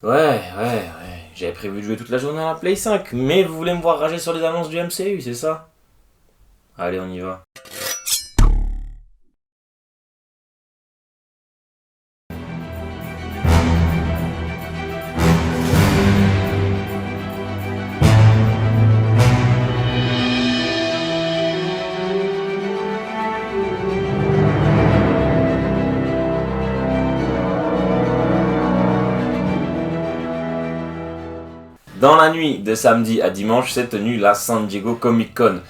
Ouais. J'avais prévu de jouer toute la journée à la Play 5, mais vous voulez me voir rager sur les annonces du MCU, c'est ça? Allez, on y va. Dans la nuit de samedi à dimanche s'est tenue la San Diego Comic Con,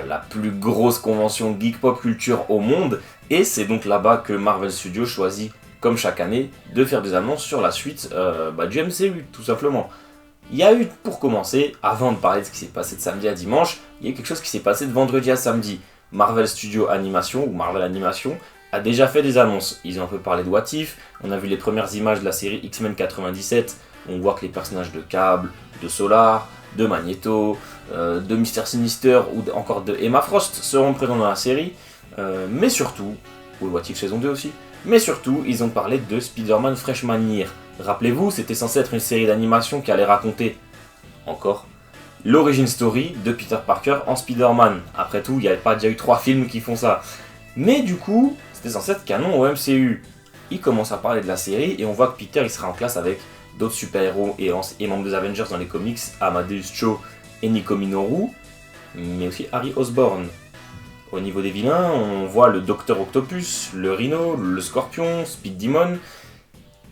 la plus grosse convention geek pop culture au monde, et c'est donc là-bas que Marvel Studios choisit, comme chaque année, de faire des annonces sur la suite du MCU, tout simplement. Il y a eu, pour commencer, avant de parler de ce qui s'est passé de samedi à dimanche, il y a eu quelque chose qui s'est passé de vendredi à samedi. Marvel Studios Animation, ou Marvel Animation, a déjà fait des annonces. Ils ont un peu parlé de What If, on a vu les premières images de la série X-Men 97, on voit que les personnages de Cable, de Solar, de Magneto, de Mister Sinister ou encore de Emma Frost seront présents dans la série, mais surtout, ou What If saison 2 aussi, mais surtout, ils ont parlé de Spider-Man Freshman Year. Rappelez-vous, c'était censé être une série d'animation qui allait raconter, encore, l'origin story de Peter Parker en Spider-Man. Après tout, il n'y avait pas déjà eu 3 films qui font ça. Mais du coup, c'était censé être canon au MCU. Ils commencent à parler de la série et on voit que Peter il sera en classe avec d'autres super-héros et membres des Avengers dans les comics, Amadeus Cho et Nico Minoru, mais aussi Harry Osborn. Au niveau des vilains, on voit le Docteur Octopus, le Rhino, le Scorpion, Speed Demon.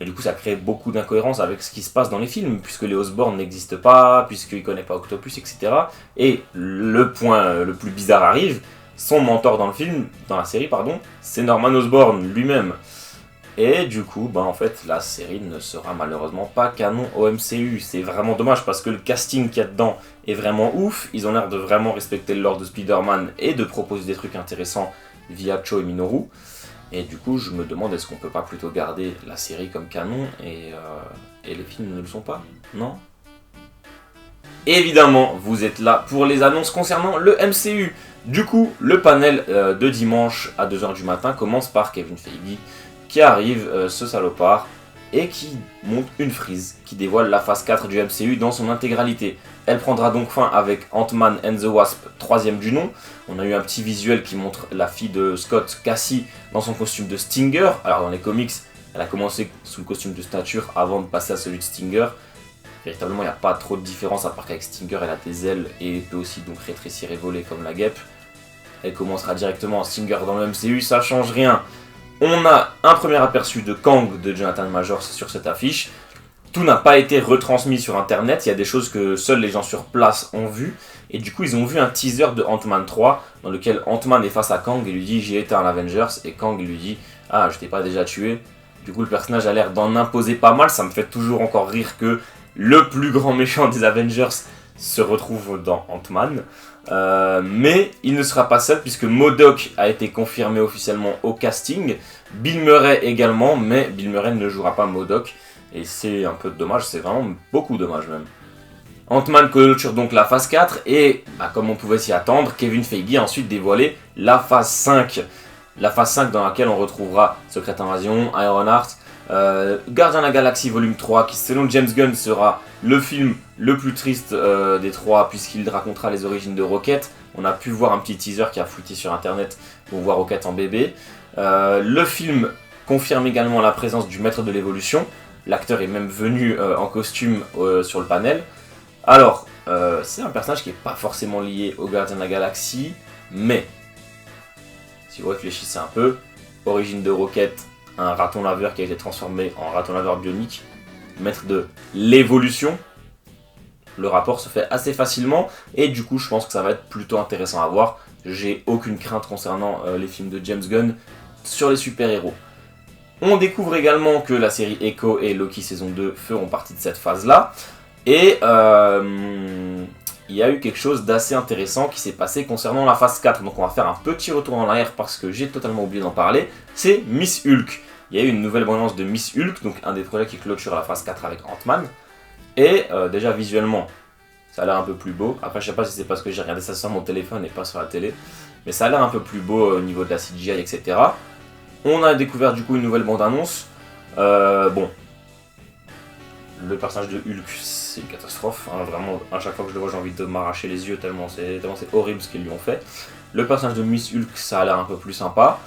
Et du coup, ça crée beaucoup d'incohérences avec ce qui se passe dans les films, puisque les Osborn n'existent pas, puisqu'il ne connaît pas Octopus, etc. Et le point le plus bizarre arrive, son mentor dans le film, dans la série, pardon, c'est Norman Osborn lui-même. Et du coup, en fait, la série ne sera malheureusement pas canon au MCU. C'est vraiment dommage parce que le casting qu'il y a dedans est vraiment ouf. Ils ont l'air de vraiment respecter le lore de Spider-Man et de proposer des trucs intéressants via Cho et Minoru. Et du coup, je me demande est-ce qu'on peut pas plutôt garder la série comme canon et les films ne le sont pas? Non? Évidemment, vous êtes là pour les annonces concernant le MCU. Du coup, le panel de dimanche à 2h du matin commence par Kevin Feige qui arrive, ce salopard, et qui monte une frise qui dévoile la phase 4 du MCU dans son intégralité. Elle prendra donc fin avec Ant-Man and the Wasp, troisième du nom. On a eu un petit visuel qui montre la fille de Scott, Cassie, dans son costume de Stinger. Alors dans les comics, elle a commencé sous le costume de Stature avant de passer à celui de Stinger. Véritablement, il n'y a pas trop de différence, à part qu'avec Stinger, elle a des ailes et peut aussi donc rétrécir et voler comme la guêpe. Elle commencera directement en Stinger dans le MCU, ça change rien. On a un premier aperçu de Kang de Jonathan Majors sur cette affiche. Tout n'a pas été retransmis sur internet, il y a des choses que seuls les gens sur place ont vues. Et du coup, ils ont vu un teaser de Ant-Man 3 dans lequel Ant-Man est face à Kang et lui dit j'ai été un Avengers. Et Kang lui dit ah, je t'ai pas déjà tué. Du coup, le personnage a l'air d'en imposer pas mal. Ça me fait toujours encore rire que le plus grand méchant des Avengers se retrouve dans Ant-Man. Mais il ne sera pas seul puisque MODOK a été confirmé officiellement au casting. Bill Murray également, mais Bill Murray ne jouera pas MODOK. Et c'est un peu dommage, c'est vraiment beaucoup dommage même. Ant-Man clôture donc la phase 4 et, comme on pouvait s'y attendre, Kevin Feige a ensuite dévoilé la phase 5. La phase 5 dans laquelle on retrouvera Secret Invasion, Ironheart, Guardians of la Galaxie Volume 3 qui selon James Gunn sera le film le plus triste des trois puisqu'il racontera les origines de Rocket. On a pu voir un petit teaser qui a fuité sur internet où on voit Rocket en bébé. Le film confirme également la présence du maître de l'évolution. L'acteur est même venu en costume sur le panel. Alors, c'est un personnage qui n'est pas forcément lié aux Gardiens de la Galaxie, mais si vous réfléchissez un peu, origine de Rocket, un raton laveur qui a été transformé en raton laveur bionique, maître de l'évolution, le rapport se fait assez facilement et du coup je pense que ça va être plutôt intéressant à voir. J'ai aucune crainte concernant les films de James Gunn sur les super-héros. On découvre également que la série Echo et Loki saison 2 feront partie de cette phase-là. Et il y a eu quelque chose d'assez intéressant qui s'est passé concernant la phase 4. Donc on va faire un petit retour en arrière parce que j'ai totalement oublié d'en parler. C'est Miss Hulk. Il y a eu une nouvelle bande-annonce de Miss Hulk, donc un des projets qui clôture la phase 4 avec Ant-Man. Et déjà visuellement, ça a l'air un peu plus beau. Après je sais pas si c'est parce que j'ai regardé ça sur mon téléphone et pas sur la télé. Mais ça a l'air un peu plus beau au niveau de la CGI, etc. On a découvert du coup une nouvelle bande-annonce. le personnage de Hulk, c'est une catastrophe, hein, vraiment, à chaque fois que je le vois, j'ai envie de m'arracher les yeux tellement c'est horrible ce qu'ils lui ont fait. Le personnage de Miss Hulk, ça a l'air un peu plus sympa.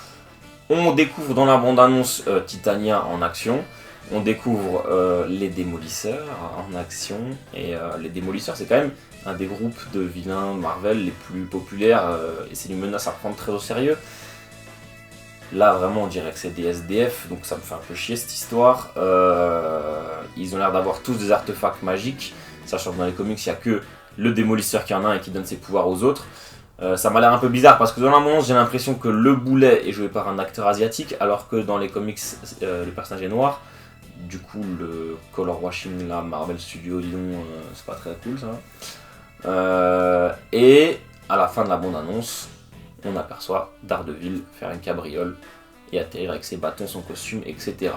On découvre dans la bande-annonce Titania en action. On découvre les Démolisseurs en action. Et les Démolisseurs, c'est quand même un des groupes de vilains Marvel les plus populaires. Et c'est une menace à prendre très au sérieux. Là, vraiment, on dirait que c'est des SDF. Donc ça me fait un peu chier cette histoire. Ils ont l'air d'avoir tous des artefacts magiques. Sachant que dans les comics, il n'y a que le Démolisseur qui en a un et qui donne ses pouvoirs aux autres. Ça m'a l'air un peu bizarre parce que dans la bande-annonce j'ai l'impression que le boulet est joué par un acteur asiatique alors que dans les comics le personnage est noir. Du coup le color washing là, Marvel Studios, disons, c'est pas très cool ça. Et à la fin de la bande-annonce on aperçoit Daredevil faire une cabriole et atterrir avec ses bâtons, son costume, etc.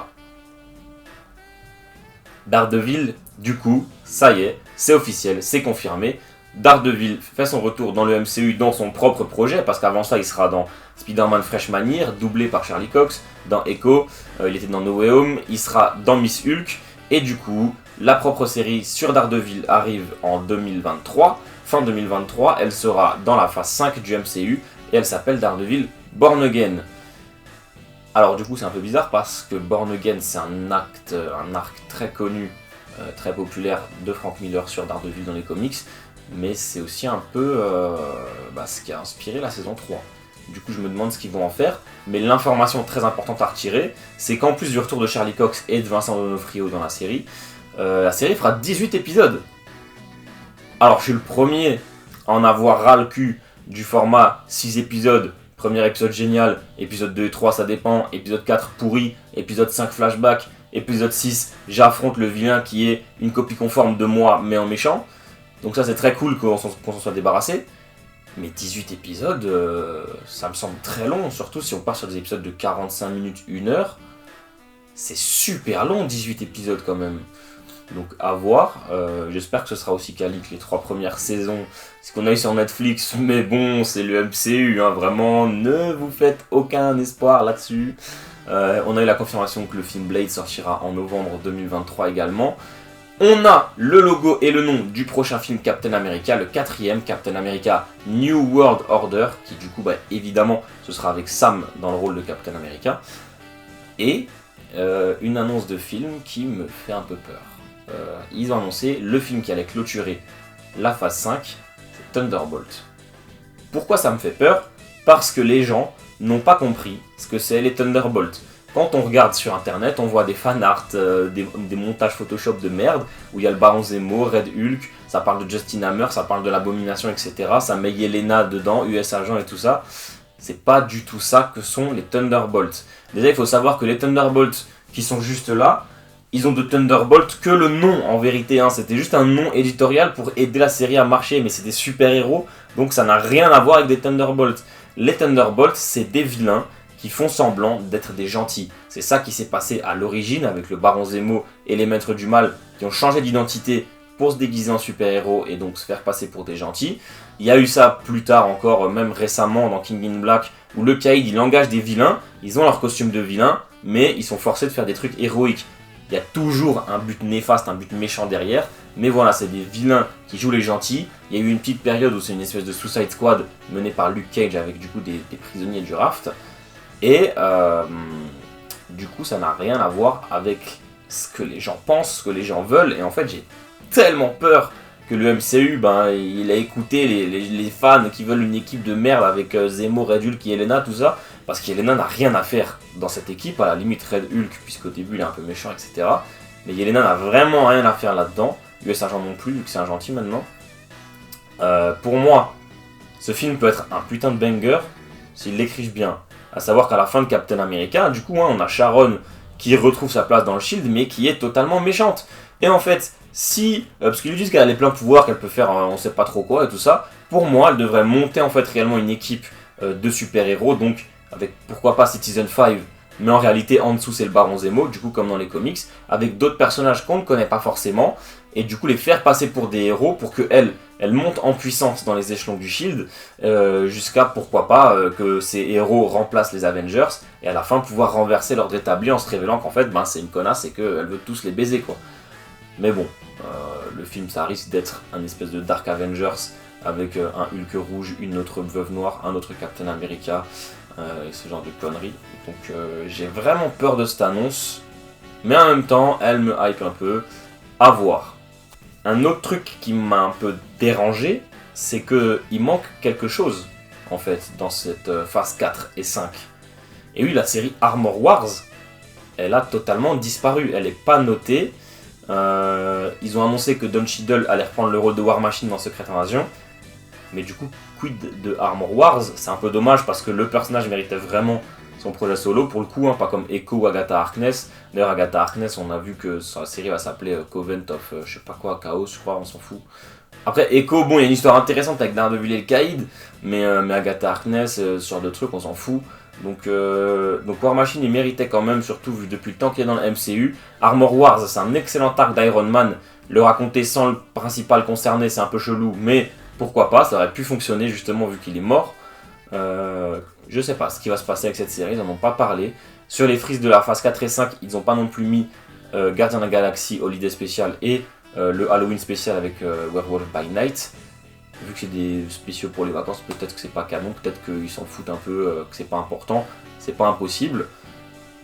Daredevil, du coup, ça y est, c'est officiel, c'est confirmé. Daredevil fait son retour dans le MCU dans son propre projet, parce qu'avant ça il sera dans Spider-Man Freshman Year, doublé par Charlie Cox, dans Echo, il était dans No Way Home, il sera dans Miss Hulk, et du coup, la propre série sur Daredevil arrive en 2023, fin 2023, elle sera dans la phase 5 du MCU, et elle s'appelle Daredevil Born Again. Alors du coup c'est un peu bizarre parce que Born Again c'est un arc très connu, très populaire de Frank Miller sur Daredevil dans les comics, mais c'est aussi un peu ce qui a inspiré la saison 3. Du coup je me demande ce qu'ils vont en faire, mais l'information très importante à retirer, c'est qu'en plus du retour de Charlie Cox et de Vincent D'Onofrio dans la série fera 18 épisodes. Alors je suis le premier à en avoir ras le cul du format 6 épisodes, premier épisode génial, épisode 2 et 3 ça dépend, épisode 4 pourri, épisode 5 flashback, épisode 6 j'affronte le vilain qui est une copie conforme de moi mais en méchant. Donc ça c'est très cool qu'on s'en soit débarrassé. Mais 18 épisodes, ça me semble très long, surtout si on part sur des épisodes de 45 minutes, 1 heure. C'est super long 18 épisodes quand même. Donc à voir, j'espère que ce sera aussi quali que les 3 premières saisons. C'est qu'on a eu sur Netflix, mais bon c'est le MCU, hein, vraiment ne vous faites aucun espoir là-dessus. On a eu la confirmation que le film Blade sortira en novembre 2023 également. On a le logo et le nom du prochain film Captain America, le 4e Captain America New World Order, qui du coup, évidemment, ce sera avec Sam dans le rôle de Captain America. Et une annonce de film qui me fait un peu peur. Ils ont annoncé le film qui allait clôturer la phase 5, c'est Thunderbolt. Pourquoi ça me fait peur? Parce que les gens n'ont pas compris ce que c'est les Thunderbolts. Quand on regarde sur internet, on voit des fanarts, des montages Photoshop de merde, où il y a le Baron Zemo, Red Hulk, ça parle de Justin Hammer, ça parle de l'Abomination, etc. Ça met Yelena dedans, US Agent et tout ça. C'est pas du tout ça que sont les Thunderbolts. Déjà, il faut savoir que les Thunderbolts qui sont juste là, ils ont de Thunderbolt que le nom en vérité. Hein. C'était juste un nom éditorial pour aider la série à marcher, mais c'est des super-héros, donc ça n'a rien à voir avec des Thunderbolts. Les Thunderbolts, c'est des vilains qui font semblant d'être des gentils. C'est ça qui s'est passé à l'origine avec le Baron Zemo et les Maîtres du Mal qui ont changé d'identité pour se déguiser en super-héros et donc se faire passer pour des gentils. Il y a eu ça plus tard encore, même récemment dans King in Black, où le Caïd il engage des vilains, ils ont leur costume de vilain, mais ils sont forcés de faire des trucs héroïques. Il y a toujours un but néfaste, un but méchant derrière, mais voilà, c'est des vilains qui jouent les gentils. Il y a eu une petite période où c'est une espèce de Suicide Squad menée par Luke Cage avec du coup des prisonniers du raft. Et du coup ça n'a rien à voir avec ce que les gens pensent, ce que les gens veulent. Et en fait j'ai tellement peur que le MCU, il a écouté les fans qui veulent une équipe de merde avec Zemo, Red Hulk et Yelena, tout ça. Parce qu'Yelena n'a rien à faire dans cette équipe, à la limite Red Hulk, puisqu'au début il est un peu méchant, etc. Mais Yelena n'a vraiment rien à faire là-dedans. US Agent non plus, vu que c'est un gentil maintenant. Pour moi, ce film peut être un putain de banger s'ils l'écrivent bien. À savoir qu'à la fin de Captain America, du coup, on a Sharon qui retrouve sa place dans le Shield, mais qui est totalement méchante. Et en fait, parce qu'ils lui disent qu'elle a les pleins pouvoirs, qu'elle peut faire on sait pas trop quoi et tout ça, pour moi, elle devrait monter en fait réellement une équipe de super-héros, donc avec pourquoi pas Citizen 5, mais en réalité en dessous c'est le Baron Zemo, du coup comme dans les comics, avec d'autres personnages qu'on ne connaît pas forcément, et du coup les faire passer pour des héros pour qu'elle monte en puissance dans les échelons du Shield, jusqu'à pourquoi pas que ces héros remplacent les Avengers, et à la fin pouvoir renverser l'ordre établi en se révélant qu'en fait c'est une connasse et qu'elle veut tous les baiser quoi. Mais bon, le film ça risque d'être un espèce de Dark Avengers avec un Hulk rouge, une autre Veuve Noire, un autre Captain America et ce genre de conneries. Donc j'ai vraiment peur de cette annonce, mais en même temps elle me hype un peu. À voir. Un autre truc qui m'a un peu dérangé, c'est qu'il manque quelque chose en fait dans cette phase 4 et 5. Et oui, la série Armor Wars, elle a totalement disparu, elle n'est pas notée. Ils ont annoncé que Don Cheadle allait reprendre le rôle de War Machine dans Secret Invasion. Mais du coup, quid de Armor Wars? C'est un peu dommage parce que le personnage méritait vraiment son projet solo pour le coup, hein, pas comme Echo ou Agatha Harkness. D'ailleurs, Agatha Harkness, on a vu que sa série va s'appeler Coven of je sais pas quoi, Chaos, je crois, on s'en fout. Après, Echo, bon, il y a une histoire intéressante avec Daredevil et le Caïd, mais Agatha Harkness, ce genre de truc, on s'en fout. Donc War Machine, il méritait quand même, surtout vu depuis le temps qu'il est dans le MCU. Armor Wars, c'est un excellent arc d'Iron Man. Le raconter sans le principal concerné, c'est un peu chelou, mais pourquoi pas, ça aurait pu fonctionner justement vu qu'il est mort. Je sais pas ce qui va se passer avec cette série, ils n'en ont pas parlé. Sur les frises de la phase 4 et 5, ils n'ont pas non plus mis Guardian of the Galaxy Holiday Special et le Halloween spécial avec Werewolf by Night. Vu que c'est des spéciaux pour les vacances, peut-être que c'est pas canon, peut-être qu'ils s'en foutent un peu, que c'est pas important, c'est pas impossible.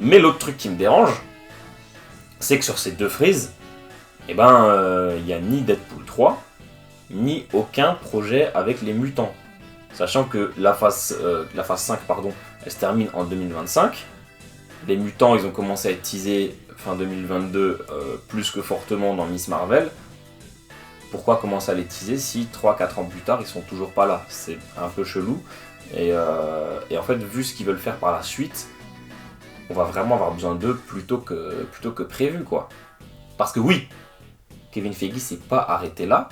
Mais l'autre truc qui me dérange, c'est que sur ces deux frises, il n'y a ni Deadpool 3, ni aucun projet avec les mutants. Sachant que la phase 5, elle se termine en 2025. Les mutants, ils ont commencé à être teasés fin 2022 plus que fortement dans Miss Marvel. Pourquoi commencer à les teaser si 3-4 ans plus tard, ils sont toujours pas là? C'est un peu chelou. Et en fait, vu ce qu'ils veulent faire par la suite, on va vraiment avoir besoin d'eux plutôt que prévu, quoi. Parce que oui, Kevin Feige s'est pas arrêté là.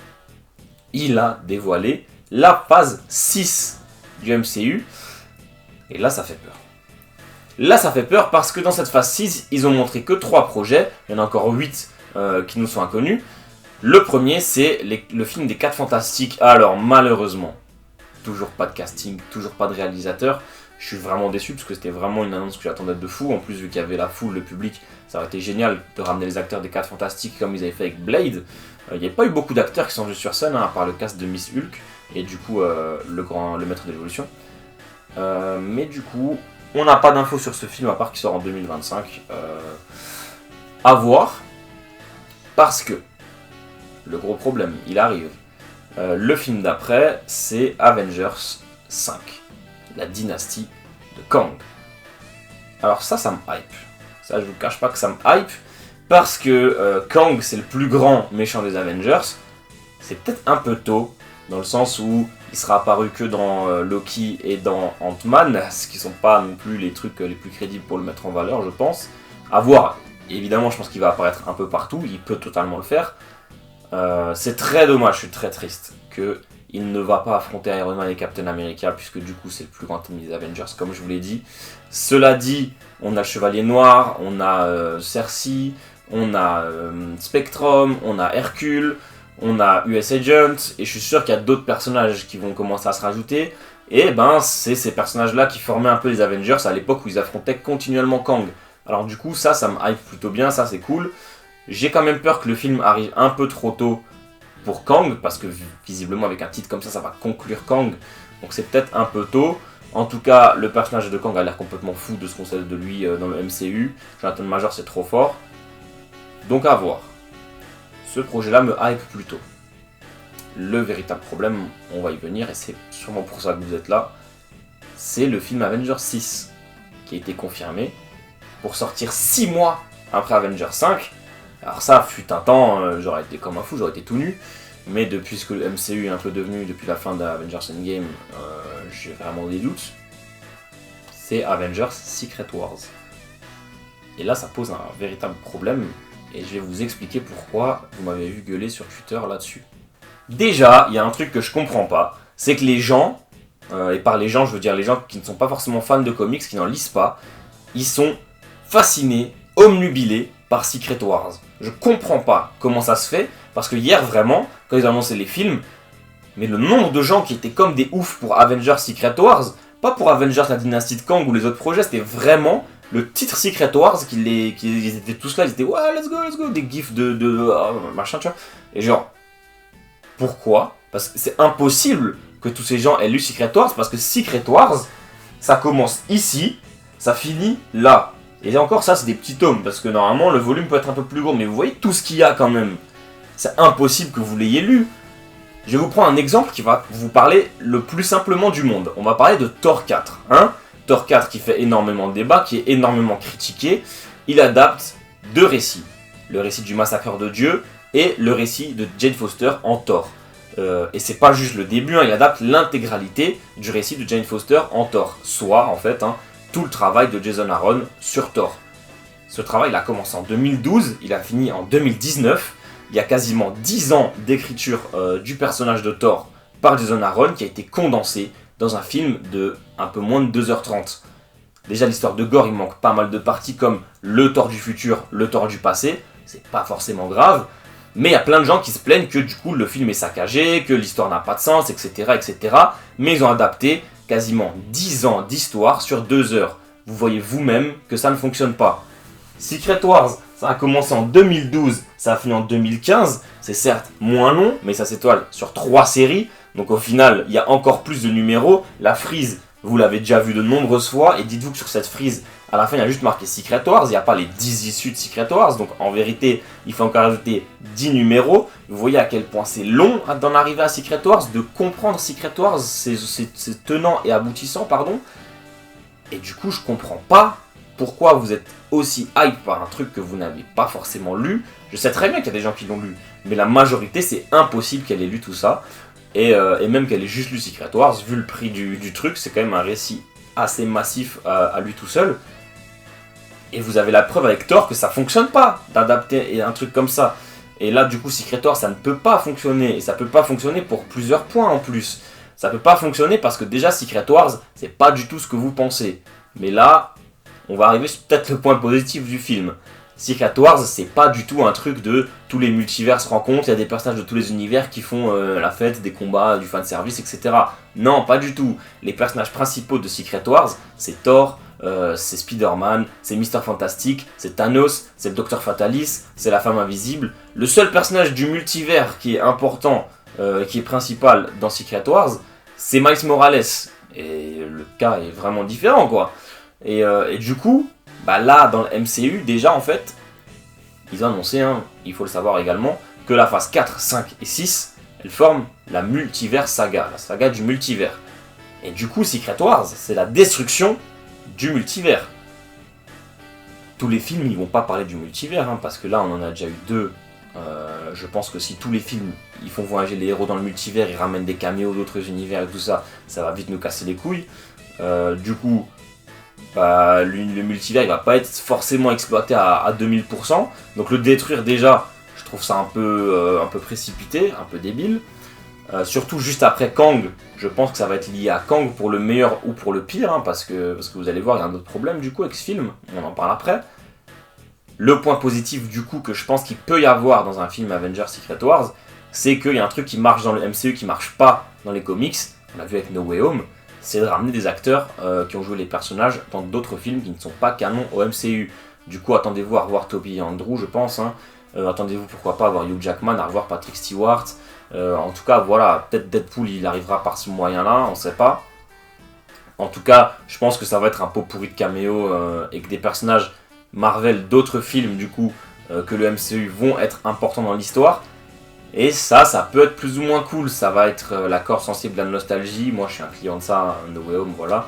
Il a dévoilé la phase 6 du MCU. Et là, ça fait peur. Là, ça fait peur parce que dans cette phase 6, ils ont montré que 3 projets. Il y en a encore 8 qui nous sont inconnus. Le premier, c'est le film des 4 Fantastiques. Alors, malheureusement, toujours pas de casting, toujours pas de réalisateur. Je suis vraiment déçu parce que c'était vraiment une annonce que j'attendais de fou. En plus, vu qu'il y avait la foule, le public, ça aurait été génial de ramener les acteurs des 4 Fantastiques comme ils avaient fait avec Blade. Il n'y a pas eu beaucoup d'acteurs qui sont venus sur scène, hein, à part le cast de Miss Hulk et du coup le maître de l'évolution. Mais du coup, on n'a pas d'infos sur ce film à part qu'il sort en 2025. À voir. Parce que le gros problème, il arrive. Le film d'après, c'est Avengers 5. La dynastie de Kang. Alors ça me hype. Ça, je vous cache pas que ça me hype. Parce que Kang, c'est le plus grand méchant des Avengers. C'est peut-être un peu tôt, dans le sens où il sera apparu que dans Loki et dans Ant-Man, ce qui sont pas non plus les trucs les plus crédibles pour le mettre en valeur, je pense. À voir. Évidemment, je pense qu'il va apparaître un peu partout. Il peut totalement le faire. C'est très dommage, je suis très triste qu'il ne va pas affronter Iron Man et Captain America, puisque du coup c'est le plus grand ennemi des Avengers, comme je vous l'ai dit. Cela dit, on a le Chevalier Noir, on a Cersei, on a Spectrum, on a Hercule, on a US Agent, et je suis sûr qu'il y a d'autres personnages qui vont commencer à se rajouter. Et c'est ces personnages-là qui formaient un peu les Avengers à l'époque où ils affrontaient continuellement Kang. Alors du coup, ça me hype plutôt bien, ça c'est cool. J'ai quand même peur que le film arrive un peu trop tôt pour Kang, parce que visiblement avec un titre comme ça va conclure Kang, donc c'est peut-être un peu tôt. En tout cas, le personnage de Kang a l'air complètement fou de ce qu'on sait de lui dans le MCU. Jonathan Major, c'est trop fort. Donc à voir. Ce projet-là me hype plutôt. Le véritable problème, on va y venir, et c'est sûrement pour ça que vous êtes là, c'est le film Avengers 6, qui a été confirmé pour sortir 6 mois après Avengers 5. Alors ça, fut un temps, j'aurais été comme un fou, j'aurais été tout nu. Mais depuis ce que le MCU est un peu devenu depuis la fin d'Avengers Endgame, j'ai vraiment des doutes. C'est Avengers Secret Wars. Et là, ça pose un véritable problème. Et je vais vous expliquer pourquoi vous m'avez vu gueuler sur Twitter là-dessus. Déjà, il y a un truc que je comprends pas. C'est que les gens, et par les gens, je veux dire les gens qui ne sont pas forcément fans de comics, qui n'en lisent pas, ils sont fascinés, omnubilés par Secret Wars. Je comprends pas comment ça se fait, parce que hier vraiment, quand ils ont annoncé les films, mais le nombre de gens qui étaient comme des oufs pour Avengers Secret Wars, pas pour Avengers la dynastie de Kang ou les autres projets, c'était vraiment le titre Secret Wars, qu'ils étaient tous là, ils étaient ouais, let's go, des gifs de machin, tu vois. Et genre, pourquoi? Parce que c'est impossible que tous ces gens aient lu Secret Wars, parce que Secret Wars, ça commence ici, ça finit là. Et encore ça, c'est des petits tomes, parce que normalement le volume peut être un peu plus gros, mais vous voyez tout ce qu'il y a quand même. C'est impossible que vous l'ayez lu. Je vais vous prendre un exemple qui va vous parler le plus simplement du monde. On va parler de Thor 4. Hein, Thor 4 qui fait énormément de débats, qui est énormément critiqué. Il adapte deux récits. Le récit du massacre de Dieu et le récit de Jane Foster en Thor. Et c'est pas juste le début, hein, il adapte l'intégralité du récit de Jane Foster en Thor. Soit en fait tout le travail de Jason Aaron sur Thor. Ce travail il a commencé en 2012, il a fini en 2019. Il y a quasiment 10 ans d'écriture du personnage de Thor par Jason Aaron qui a été condensé dans un film de un peu moins de 2h30. Déjà l'histoire de Gore, il manque pas mal de parties comme le Thor du futur, le Thor du passé, c'est pas forcément grave, mais il y a plein de gens qui se plaignent que du coup le film est saccagé, que l'histoire n'a pas de sens, etc. Mais ils ont adapté quasiment 10 ans d'histoire sur 2 heures. Vous voyez vous-même que ça ne fonctionne pas. Secret Wars, ça a commencé en 2012, ça a fini en 2015. C'est certes moins long, mais ça s'étoile sur 3 séries. Donc au final, il y a encore plus de numéros. La frise, vous l'avez déjà vu de nombreuses fois. Et dites-vous que sur cette frise, à la fin, il y a juste marqué Secret Wars. Il n'y a pas les 10 issues de Secret Wars. Donc en vérité, il faut encore ajouter 10 numéros. Vous voyez à quel point c'est long d'en arriver à Secret Wars. De comprendre Secret Wars, c'est tenant et aboutissant, pardon. Et du coup, je comprends pas pourquoi vous êtes aussi hype par un truc que vous n'avez pas forcément lu. Je sais très bien qu'il y a des gens qui l'ont lu, mais la majorité, c'est impossible qu'elle ait lu tout ça. Et même qu'elle ait juste lu Secret Wars, vu le prix du truc, c'est quand même un récit assez massif à lui tout seul. Et vous avez la preuve avec Thor que ça fonctionne pas d'adapter un truc comme ça. Et là, du coup, Secret Wars, ça ne peut pas fonctionner. Et ça peut pas fonctionner pour plusieurs points en plus. Ça peut pas fonctionner parce que déjà, Secret Wars, c'est pas du tout ce que vous pensez. Mais là, on va arriver sur peut-être le point positif du film. Secret Wars, c'est pas du tout un truc de tous les multivers se rencontrent, il y a des personnages de tous les univers qui font la fête, des combats, du fanservice, etc. Non, pas du tout. Les personnages principaux de Secret Wars, c'est Thor, c'est Spider-Man, c'est Mr. Fantastic, c'est Thanos, c'est le Docteur Fatalis, c'est la Femme Invisible. Le seul personnage du multivers qui est important, qui est principal dans Secret Wars, c'est Miles Morales. Et le cas est vraiment différent, quoi. Et du coup, bah là, dans le MCU, déjà, en fait, ils ont annoncé, il faut le savoir également, que la phase 4, 5 et 6, elles forment la multivers saga, la saga du multivers. Et du coup, Secret Wars, c'est la destruction du multivers. Tous les films, ils vont pas parler du multivers, parce que là, on en a déjà eu 2. Je pense que si tous les films, ils font voyager les héros dans le multivers, ils ramènent des caméos d'autres univers et tout ça, ça va vite nous casser les couilles. Du coup, bah, le multivers il va pas être forcément exploité à 2000%. Donc le détruire déjà, je trouve ça un peu précipité, un peu débile. Surtout juste après Kang, je pense que ça va être lié à Kang pour le meilleur ou pour le pire, parce que vous allez voir, il y a un autre problème du coup avec ce film, on en parle après. Le point positif du coup que je pense qu'il peut y avoir dans un film Avengers Secret Wars, c'est qu'il y a un truc qui marche dans le MCU qui marche pas dans les comics, on l'a vu avec No Way Home, c'est de ramener des acteurs qui ont joué les personnages dans d'autres films qui ne sont pas canons au MCU. Du coup, attendez-vous à revoir Toby et Andrew, je pense. Attendez-vous pourquoi pas à voir Hugh Jackman, à revoir Patrick Stewart. En tout cas, voilà, peut-être Deadpool il arrivera par ce moyen-là, on ne sait pas. En tout cas, je pense que ça va être un pot pourri de caméos et que des personnages Marvel d'autres films, du coup, que le MCU vont être importants dans l'histoire. Et ça peut être plus ou moins cool, ça va être la corde sensible de la nostalgie, moi je suis un client de ça, No Way Home, voilà.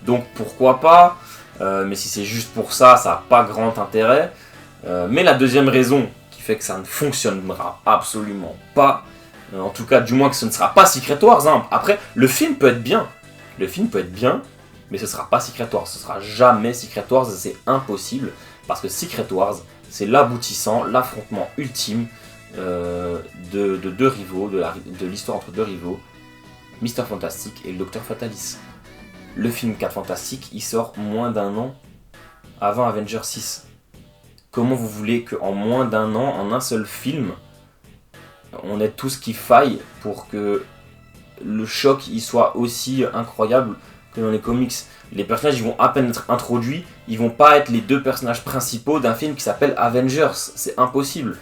Donc pourquoi pas, mais si c'est juste pour ça, ça n'a pas grand intérêt. Mais la deuxième raison qui fait que ça ne fonctionnera absolument pas, en tout cas du moins que ce ne sera pas Secret Wars, Après, le film peut être bien, mais ce sera pas Secret Wars, ce sera jamais Secret Wars, c'est impossible, parce que Secret Wars, c'est l'aboutissant, l'affrontement ultime, de deux rivaux, de l'histoire entre deux rivaux, Mr. Fantastic et le Docteur Fatalis. Le film 4 Fantastic, il sort moins d'un an avant Avengers 6. Comment vous voulez qu'en moins d'un an, en un seul film, on ait tout ce qu'il faille pour que le choc il soit aussi incroyable que dans les comics. Les personnages ils vont à peine être introduits, ils vont pas être les deux personnages principaux d'un film qui s'appelle Avengers, c'est impossible.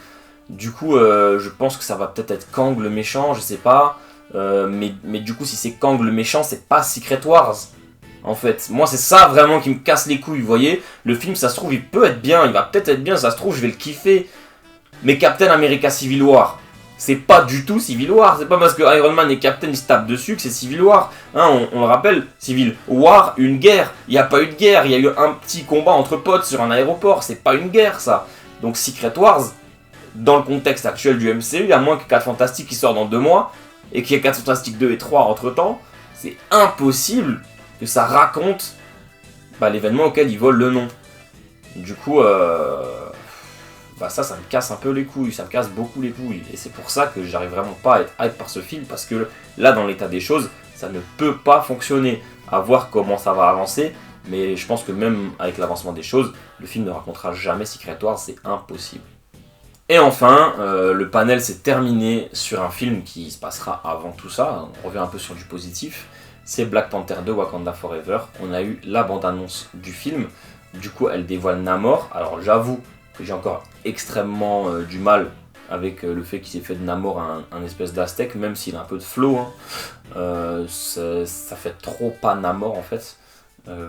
Du coup, je pense que ça va peut-être être Kang le méchant, je sais pas. Mais du coup, si c'est Kang le méchant, c'est pas Secret Wars. En fait, moi c'est ça vraiment qui me casse les couilles, vous voyez. Le film, ça se trouve, il peut être bien, il va peut-être être bien, ça se trouve, je vais le kiffer. Mais Captain America Civil War, c'est pas du tout Civil War. C'est pas parce que Iron Man et Captain ils se tapent dessus que c'est Civil War. Hein, on le rappelle, Civil War, une guerre. Il n'y a pas eu de guerre, il y a eu un petit combat entre potes sur un aéroport. C'est pas une guerre ça. Donc Secret Wars, dans le contexte actuel du MCU, à moins que 4 Fantastiques qui sort dans 2 mois, et qu'il y ait 4 Fantastiques 2 et 3 entre temps, c'est impossible que ça raconte l'événement auquel ils volent le nom. Du coup, ça me casse un peu les couilles, ça me casse beaucoup les couilles. Et c'est pour ça que j'arrive vraiment pas à être hype par ce film, parce que là, dans l'état des choses, ça ne peut pas fonctionner. À voir comment ça va avancer, mais je pense que même avec l'avancement des choses, le film ne racontera jamais Secret Wars, c'est impossible. Et enfin, le panel s'est terminé sur un film qui se passera avant tout ça, on revient un peu sur du positif, c'est Black Panther 2 Wakanda Forever. On a eu la bande-annonce du film, du coup elle dévoile Namor. Alors j'avoue que j'ai encore extrêmement du mal avec le fait qu'il s'est fait de Namor un espèce d'Aztèque, même s'il a un peu de flow, hein. Ça fait trop pas Namor en fait.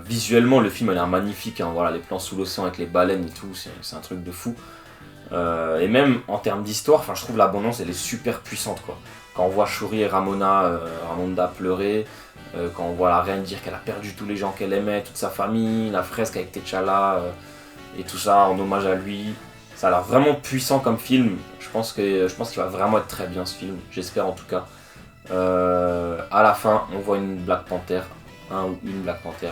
Visuellement le film a l'air magnifique, hein. Voilà, les plans sous l'océan avec les baleines et tout, c'est un truc de fou. Et même en termes d'histoire, je trouve la bande-annonce elle est super puissante quoi. Quand on voit Shuri et Ramonda pleurer, quand on voit la reine dire qu'elle a perdu tous les gens qu'elle aimait, toute sa famille, la fresque avec T'Challa et tout ça en hommage à lui, ça a l'air vraiment puissant comme film. Je pense qu'il va vraiment être très bien ce film, j'espère en tout cas. À la fin, on voit une Black Panther, un ou une Black Panther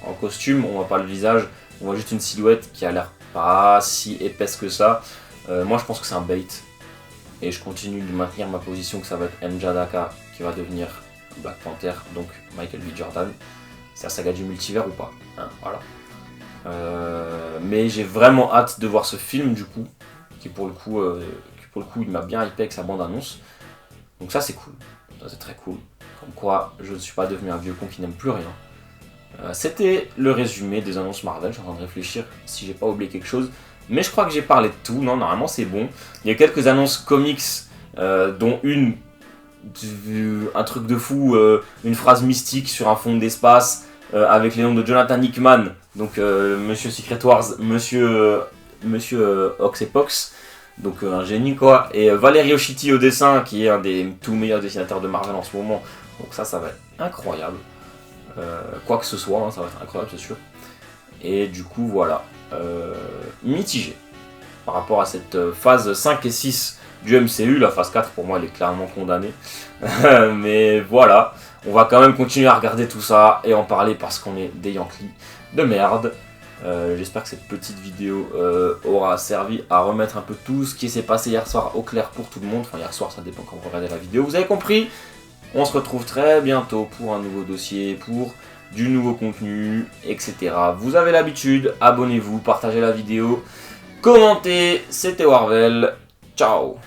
en costume, on voit pas le visage, on voit juste une silhouette qui a l'air pas si épaisse que ça. Moi je pense que c'est un bait. Et je continue de maintenir ma position que ça va être N'Jadaka qui va devenir Black Panther, donc Michael B. Jordan. C'est la saga du multivers ou pas, hein, voilà. Mais j'ai vraiment hâte de voir ce film du coup, qui pour le coup il m'a bien hypé avec sa bande annonce. Donc ça c'est cool, ça c'est très cool. Comme quoi je ne suis pas devenu un vieux con qui n'aime plus rien. C'était le résumé des annonces Marvel, je suis en train de réfléchir si j'ai pas oublié quelque chose. Mais je crois que j'ai parlé de tout, non, normalement c'est bon. Il y a quelques annonces comics, dont un truc de fou, une phrase mystique sur un fond d'espace, avec les noms de Jonathan Hickman, donc Monsieur Secret Wars, Monsieur Oxepox, donc un génie quoi, et Valerio Schiti au dessin, qui est un des tout meilleurs dessinateurs de Marvel en ce moment. Donc ça va être incroyable. Quoi que ce soit, hein, ça va être incroyable c'est sûr. Et du coup voilà, mitigé par rapport à cette phase 5 et 6 du MCU. La phase 4 pour moi elle est clairement condamnée. Mais voilà, on va quand même continuer à regarder tout ça et en parler parce qu'on est des Yankees de merde. J'espère que cette petite vidéo aura servi à remettre un peu tout ce qui s'est passé hier soir au clair pour tout le monde. Enfin hier soir ça dépend quand vous regardez la vidéo, vous avez compris. On se retrouve très bientôt pour un nouveau dossier, pour du nouveau contenu, etc. Vous avez l'habitude, abonnez-vous, partagez la vidéo, commentez, c'était Warvel, ciao.